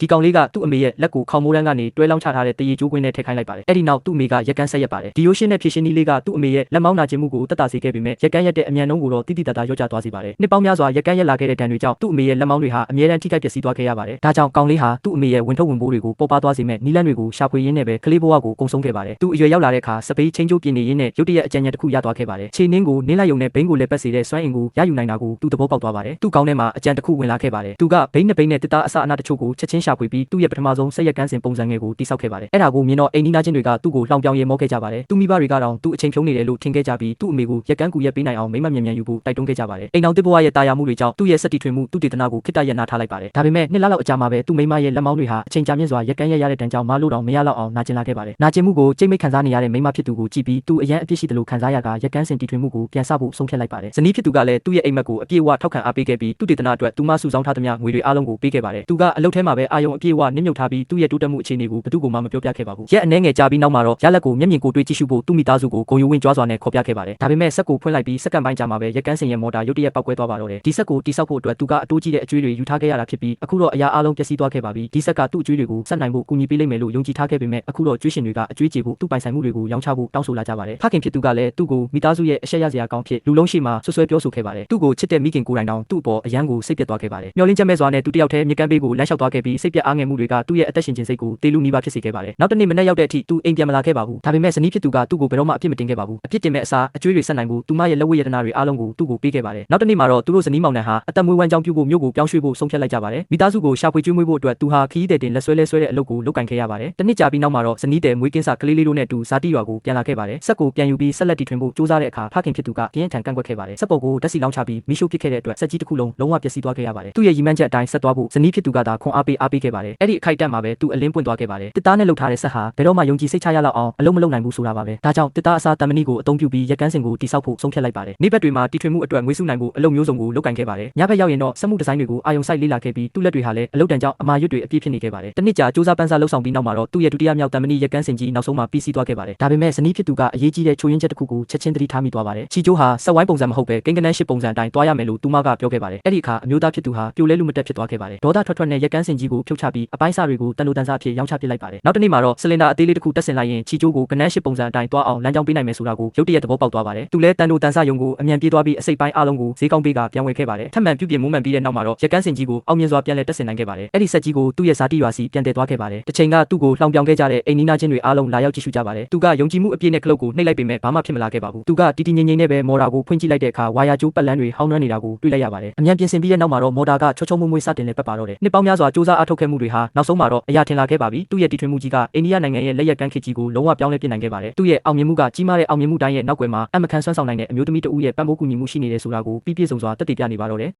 ဒီကောင်လေးကသူ့အမေရဲ့လက်ကိုခေါင်မိုးတန်းကနေတွဲလောင်းချထားတဲ့တရေကျိုးကွင်းနဲ့ထည့်ခိုင်းလိုက်ပါတယ်အဲ့ဒီနောက်သူ့အမေကရက်ကန်းဆက်ရက်ပါတယ်ဒီရိုးရှင်းတဲ့ဖြစ်ရှင်းနည်းလေးကသူ့အမေရဲ့လက်မောင်းနာကျင်မှုကိုတက်တာစေခဲ့ပေမဲ့ရက်ကန်းရက်တဲ့အမြန်နှုန်းကိုတော့တိတိတတ်တာရော့ကျသွားစေပါတယ်နှစ်ပေါင်းများစွာရက်ကန်းရက်လာခဲ့တဲ့ဒဏ်တွေကြောင့်သူ့အမေရဲ့လက်မောင်းတွေဟာအမြဲတမ်းထိခိုက်ပျက်စီးသွားခဲ့ရပါတယ်ဒါကြောင့်ကောင်လေးဟာသူ့အမေရဲ့ဝင်ထုတ်ဝင်ပိုးတွေကိုပေါ်ပါသွားစေမဲ့နီးလန်းတွေကိုရှာဖွေရင်းနဲ့ပဲကလေးဘဝကိုကုံဆုံးခဲ့ပါတယ်သူအရွယ်ရောက်လာတဲ့အခါစပိတ်ချင်းကျိုးပြင်းနေရင်းနဲ့ရုတ်တရက်အကြံဉာဏ်တစ်ခုရသွားခဲ့ပါတယ်ခြေနှင်းကိုနင်းလိုက်ရုံနဲ့ဘိန်းကိုလည်းပတ်စေတဲ့စွမ်းအင်ကိုရယူနိုင်တာကိုသူသဘောပေါက်သွားပါတယ်သူ့ကောင်းထဲမှာအကြံတစ်ခုဝင်လာခဲ့ပါတယ်သူကဘိန်းနှစ်ဘိန်းနဲ့တစ်သားအစအနတချို့ကိုချက်ချင်းရှာဖွေပြီးသူ့ရဲ့ပထမဆုံးဆက်ရက်ကန်းစဉ်ပုံစံငယ်ကိုတိစောက်ခဲ့ပါတယ်အဲ့ဒါကိုမြင်တော့အိမ်နီးနားချင်းတွေကသူ့ကိုလှောင်ပြောင်ရဲမောခဲ့ကြပါတယ်သူမိဘတွေကတော့သူ့အချိန်ဖြုံးနေတယ်လို့ထင်ခဲ့ကြပြီးသူ့အမေကိုရက်ကန်းကူရက်ပေးနိုင်အောင်မိမမြန်မြန်ယူဖို့တိုက်တွန်းခဲ့ကြပါတယ်အိမ်တော်တစ်ဘဝရဲ့တာယာမှုတွေကြောင့်သူ့ရဲ့စက်တီထွင်မှုသူ့ဒေသနာကိုခိတ္တရက်နာထားလိုက်ပါတယ်ဒါပေမဲ့နှစ်လလောက်အကြာမှာပဲသူ့မိမရဲ့လက်မောင်းတွေဟာအချိန်ကြာမြင့်စွာရက်ကန်းရက်ရတဲ့တန်းကြောင့်မလို့တော့မရတော့အောင်နာကျင်လာခဲ့ပါတယ်နာကျင်မှုကိုကြိတ်မိတ်ခံစားနေရတဲ့မိမဖြစ်သူကိုကြည့်ပြီးသူအရန်အပြစ်ရှိတယ်လို့ခံစားရကရက်ကန်းစဉ်တီထွင်မှုကိုပြန်ဆဖို့ဆုံးဖြတ်လိုက်ပါတယ်ဇနီးဖြစ်သူကလည်းသူ့ရဲ့အိမ်မက်ကိုအပြည့်အဝထောက်ခံအားပေးခဲ့ပြီးသူ့ဒေသနာအတွက်သူမစုဆောင်းထားသမျှငွေတွေအားလုံးကိုပေးခဲ့ပါတယ်သူကအလုပ်ထဲမှာပဲအာယုံအပြည့်အဝနစ်မြုပ်ထားပြီးသူ့ရဲ့တိုးတက်မှုအခြေအနေကိုဘယ်သူမှမပြောပြခဲ့ပါဘူးရက်အနည်းငယ်ကြာပြီးနောက်မှာတော့ရလက်ကိုမျက်မြင်ကိုတွေ့ကြည့်ရှုဖို့သူ့မိသားစုကိုဂုဏ်ယူဝင့်ကြွားစွာနဲ့ခေါ်ပြခဲ့ပါတယ်ဒါပေမဲ့စက်ကိုဖွင့်လိုက်ပြီးစက္ကန့်ပိုင်းကြာမှာပဲရက်ကန်းစဉ်ရဲ့မော်တာရုတ်တရက်ပောက်ကွဲသွားပါတော့တယ်ဒီစက်ကိုတိစောက်ဖို့အတွက်သူကအတိုးကြီးတဲ့အကျွေးတွေယူထားခဲ့ရတာဖြစ်ပြီးအခုတော့အရာအလုံးပျက်စီးသွားခဲ့ပါပြီဒီစက်ကသူ့အကျွေးတွေကိုဆက်နိုင်ဖို့ကူညီပေးလိမ့်မယ်လို့ယုံကြည်ထားခဲ့ပေမဲ့အခုတော့ကျွေးရှင်တွေကအကျွေးကြေဖို့သူ့ပိုင်ဆိုင်မှုတွေကိုရောင်းချဖို့တောင်းဆိုလာကြပါတယ်ဖခင်ဖြစ်သူကလည်းသူ့ကိုမိသားစုရဲ့အရှက်ရစရာကောင်းဖြစ်လူလုံးရှိမှဆွဆွဲပြောဆိုခဲ့ပါတယ်သူ့ကိုချစ်တဲ့မိခင်ကိုယ်တိုင်တောင်သူ့အပေါ်အယံကိုစိတ်ပြတ်သွားခဲ့ပါတယ်မျောလင်းချက်မဲ့စွာနဲ့သူတယောက်တည်းမြေကမ်းပေးကိုလမ်းလျှောက်သွားခဲ့ပြီးစိတ်ပြတ်အားငယ်မှုတွေကသူ့ရဲ့အသက်ရှင်ခြင်းစိတ်ကိုတေလူနီးပါးဖြစ်စေခဲ့ပါတယ်နောက်တစ်နေ့မနေ့ရောက်တဲ့အထိသူအိမ်ပြန်မလာခဲ့ပါဘူးဒါပေမဲ့ဇနီးဖြစ်သူကသူ့ကိုဘယ်တော့မှအပြစ်မတင်ခဲ့ပါဘူးအပြစ်တင်မဲ့အစားအကျွေးတွေဆက်နိုင်ဖို့သူမရဲ့လက်ဝဲရတနာတွေအားလုံးကိုသူ့ကိုပေးခဲ့ပါတယ်နောက်တစ်နေ့မှာတော့သူတို့ဇနီးမောင်နှံဟာအသက်မွေးဝမ်းကြောင်းပြုဖို့မြို့ကိုပြောင်းရွှေ့ဖို့ဆုံးဖြတ်လိုက်ကြပါတယ်မိသားစုကိုရှာဖွေကျွေးမွေးဖို့အတွက်သူဟာခီးတဲ့တင်လက်ဆွဲတဲ့အလုပ်ကိုလုပ်ကင်ခဲ့ရပါတယ်တစ်နှစ်ကြာပြီးနောက်မှာတော့ဇနီးတဲ့မွေးကင်းစာကလေးလေးတို့နဲ့အတူဇာတိရွာကိုပြန်လာခဲ့ပါတယ်ဆက်ကိုပြန်ယူပြီးဆက်လက်တည်ထွင်ဖို့ကြိုးစားတဲ့အခါဖခင်ဖြစ်သူကပြင်းထန်ကန့်ကွက်ခဲ့ပါတယ်ဆက်ပေါ်ကိုဓာတ်ဆီလောင်းချပြီးမီးရှို့ပစ်ခဲ့တဲ့အတွက်ဆက်ကြီးတစ်ခုလုံးလုံးဝပျက်စီးသွားခဲ့ရပါတယ်သူ့ရဲ့ရည်မှန်းချက်အတိုင်းဆက်သွားဖို့ဇနီးဖြစ်သူကသာခွန်အားပေးခဲ့ပါတယ်အဲ့ဒီအခိုက်အတန့်မှာပဲသူအလင်းပွင့်သွားခဲ့ပါတယ်တစ်သားနဲ့လှုပ်ထားတဲ့ဆက်ဟာဘယ်တော့မှယုံကြည်စိတ်ချရလောက်အောင်အလုံးမလုံးနိုင်ဘူးဆိုတာပါပဲဒါကြောင့်တစ်သားအစားတမဏိကိုအသုံးပြုပြီးရက်ကန်းစင်ကိုတိစောက်ဖို့ဆုံးဖြတ်လိုက်ပါတယ်နေ့ဘက်တွေမှာတီထွင်မှုအတွက်ငွေစုနိုင်ဖို့အလုပ်မျိုးစုံကိုလုပ်ကင်ခဲ့ပါတယ်ညဘက်ရောက်ရင်တော့စက်မှုဒီဇိုင်းတွေကိုအာယုံစိုက်လေ့လာခဲ့ပြီးသူ့လက်တွေဟာလည်းအလုပ်တန်းကြောင့်အမာရွတ်တွေအပြည့်ဖြစ်နေခဲ့ပါတယ်တစ်နှစ်ကြာစူးစမ်းပန်းစားလှုပ်ဆောင်ပြီးနောက်မှာတော့သူ့ရဲ့ဒုတိယမြောက်တမဏိရက်ကန်းစင်ကြီးနောက်ဆုံးမှာပြီးစီးသွားခဲ့ပါတယ်ဒါပေမဲ့ဇနီးဖြစ်သူကအရေးကြီးတဲ့ချိုးရင်းချက်တစ်ခုကိုချက်ချင်းသတိထားမိသွားပါတယ်ချီကျိုးဟာစက်ဝိုင်းပုံစံမဟုတ်ပဲကိန်းကနန်းရှစ်ပုံစံအတိုင်းတွားရမယ်လို့သူမကပြောခဲ့ပါတယ်အဲ့ဒီအခါအမျိုးသားဖြစ်သူဟာပြိုလဲလူမတက်ဖြစ်သွားခဲ့ပါတယ်ဒေါသထွက်နဲ့ရက်ကန်းစင်ကြီးကိုဖြုတ်ချပြီးအပိုင်းစားတွေကိုတန်လိုတန်စားအဖြစ်ရောင်းချပစ်လိုက်ပါတယ်နောက်တစ်နေ့မှာတော့ဆလင်ဒါအသေးလေးတစ်ခုတက်ဆင်လိုက်ရင်ချီကျိုးကိုကနန်းရှစ်ပုံစံအတိုင်းတွားအောင်လမ်းကြောင်းပေးနိုင်မယ်ဆိုတာကိုရုတ်တရက်သဘောပေါက်သွားပါတယ်သူလဲတန်လိုတန်စားယုံကိုအမြန်ပြေးသွားပြီးအစိပ်ပိုင်းအားလုံးကိုဈေးကောင်းပေးကပြန်ဝယ်ခဲ့ပါတယ်ထပ်မံပြုပြင်မွမ်းမံပြီးတဲ့နောက်မှာတော့ရက်ကန်းစင်ကြီးကိုအောင်မြင်စွာပြန်လည်တက်ဆင်နိုင်ခဲ့ပါတယ်အဲ့ဒီဆက်ကြီးကိုသူ့ရဲ့ဇာတိရွာစီပြန်တည်သွားခဲ့ပါတယ်တစ်ချိန်ကသူ့ကိုလှောင်ပြောင်ခဲ့ကြတဲ့အိမ်နီးနားချင်းတွေအားလုံးလာရောက်ကြည့်ရှုကြပါတယ်သူကယုံကြည်မှုအပြည့်နဲ့ခလုတ်ကိုနှိပ်လိုက်ပေမဲ့ဘာမှဖြစ်မလာခဲ့ပါဘူးသူကတီတီငိမ့်ငိမ့်နဲ့ပဲမော်တာကိုဖွင့်ကြည့်လိုက်တဲ့အခါဝါယာကျိုးပတ်လန်းတွေဟောင်းနှွမ်းနေတာကိုတွေ့လိုက်ရပါတယ်အမြန်ပြင်ဆင်ပြီးတဲ့နောက်မှာတော့မော်တာကချောချောမွေ့မွေ့စတင်လဲပတ်ပါတော့တယ်နှစ်ပေါင်းများစွာစူးစမ်းအားထုတ်ခဲ့မှုတွေဟာနောက်ဆုံးမှာတော့အရာထင်လာခဲ့ပါပြီသူ့ရဲ့တီထွင်မှုကြီးကအိန္ဒိယနိုင်ငံရဲ့လက်ရက်ကမ်းခေတ်ကြီးကိုလုံးဝပြောင်းလဲပြစ်နိုင်ခဲ့ပါတယ်သူ့ရဲ့အောင်မြင်မှုကကြီးမားတဲ့အောင်မြင်မှုတိုင်းရဲ့နောက်ွယ်မှာအမကန်ဆွမ်းဆောင်နိုင်တဲ့အမျိုးသမီးတဦးရဲ့ပံ့ပိုးကူညီမှုရှိနေတယ်ဆိုတာကိုပြည့်ပြည့်စုံစွာသက်သေပြနေပါတော့တယ်